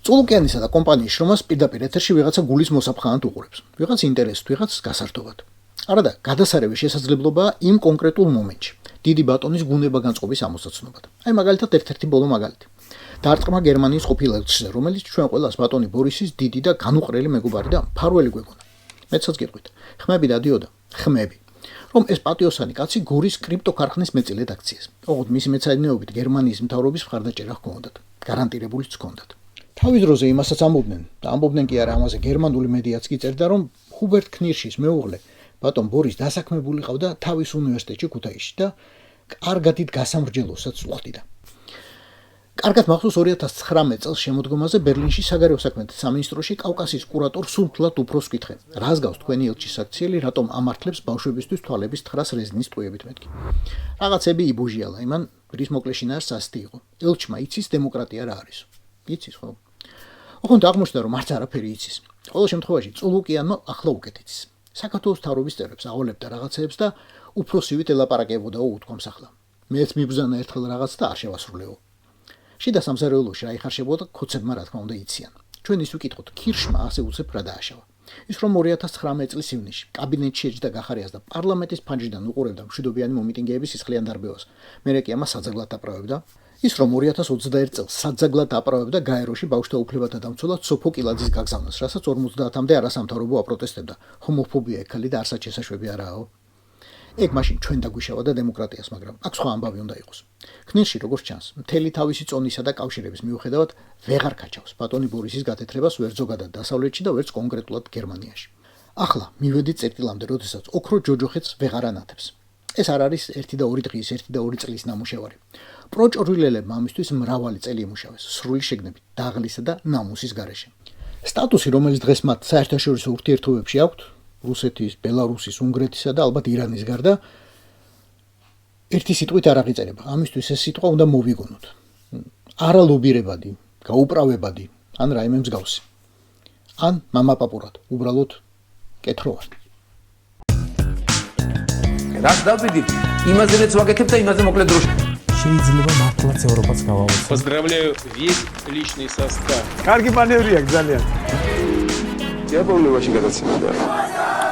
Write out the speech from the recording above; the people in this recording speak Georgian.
წულუკიანისა და კომპანიის შრომას პირდაპირ ეთერში ვიღაცა გულის მოსაფხანად უყურებს. ვიღაც ინტერესით, ვიღაც გასართობად. არადა, გადასარევი შესაძლებლობაა იმ კონკრეტულ მომენტში. დიდი ბატონის გუნება განწყობის ამოსაცნობად. აი მაგალითად ერთ-ერთი ბოლო მაგალითი. დაარტყმა გერმანიის ყოფილ ელჩზე, რომელიც ჩვენ ყველას ბატონი ბორისის დიდი და განუყრელი მეგობარი და მფარველი გვეგონა. მეცაც გეტყვით, ხმები დადიოდა, ხმები. რომ ეს პატიოსანი კაცი გორის კრიპტოქარხნის მეწილედ აქციეს. ოღონდ მისი მეცადინეობით გერმანიის მთავრობის მხარდაჭერა ჰქონდათ, გარანტირებულიც ჰქონდათ. თავის დროზე იმასაც ამბობდნენ და ამბობდნენ კი არა ამაზე გერმანული მედიაც კი წერდა, რომ ჰუბერტ knirschis მეუღლე ბატონ ბორის დასაქმებული ყავდა თავის უნივერსიტეტში ქუთაისში და კარგად გასამრჯელოსაც უხდიდა. კარგად მახსოვს 2019 წელს შემოდგომაზე ბერლინში საგარეო საქმეთა სამინისტროში კავკასიის კურატორ სულთლად უფროს კითხე. რას გავს თქვენი ელჩის საქციელი, რატომ ამართლებს ბავშვებისთვის თვალების თხრას რეზნის ტყუებით მეთქი. რაღაცები იბუჟიალა, იმან რის მოკლეშინაა სასტი იყო. ელჩმა იცის დემოკრატია რა არის. იცის ხო? ოღონდ აღმოჩნდა რომ არც არაფერი იცის. ყოველ შემთხვევაში წულუკიანმა ახლა უკეთ იცის. საქართველოს მთავრობის წევრებს აღვლებდა რაღაცეებს და უფროსივით ელაპარაკებოდა უთქვამს ახლა. მეც მიბრძანა ერთხელ რაღაც და არ შევასრულეო. შიდა სამზარეულოში რა იხარშებოდა ქოცებმა რა თქმა უნდა იციან. ჩვენ ის ვიკითხოთ, ქირშმა ასე უცებ რა დააშავა. ის რომ 2019 წლის ივნისში კაბინეტში ეჯდა გახარიას და პარლამენტის ფანჯრიდან უყურებდა მშვიდობიანი მომიტინგეების სისხლიან დარბევას. მერე კი ამას საძაგლად აპრავებდა. ის რომ 2021 წელს საძაგლად აპრავებდა გაეროში ბავშვთა უფლებათა დამცველად სოფო კილაძის გაგზავნას, რასაც 50-მდე არასამთავრობო აპროტესტებდა. ჰომოფობია ეკალი და არსად შესაშვები არაო. ეგ მაშინ ჩვენ დაგვიშავა და დემოკრატიას, მაგრამ აქ სხვა ამბავი უნდა იყოს. knirschი როგორც ჩანს, მთელი თავისი წონისა და კავშირების მიუხედავად ვეღარ კაჩავს ბატონი ბორისის გათეთრებას ვერც ზოგადად დასავლეთში და ვერც კონკრეტულად გერმანიაში. ახლა მივედით წერტილამდე, როდესაც ოქრო ჯოჯოხეთს ვეღარ ანათებს. ეს არ არის 1 და 2 დღის, 1 და 2 წლის ნამუშევარი. პროჭორილელებმა ამისთვის მრავალი წელი იმუშავეს, სრული შეგნებით, დაღლისა და ნამუსის გარეშე. სტატუსი, რომელიც დღეს მათ საერთაშორისო ურთიერთობებში აქვთ, რუსეთის, ბელარუსის, უნგრეთისა და ალბათ ირანის გარდა ერთი სიტყვით არ აღიწერება. ამისთვის ეს სიტყვა უნდა მოვიგონოთ. არა ლობირებადი, გაუправებადი, ან რაიმე მსგავსი. ან მამაპაპურად, უბრალოდ კეთროვანი. რას დავიდით? იმაზეც ვაკეთებ და იმაზე მოკლედ დროში. შეიძლება მართლაც ევროპაც გავავლის. Поздравляю весь личный состав. კარგი მანევრია ძალიან. Я помню, очень гадаться надо.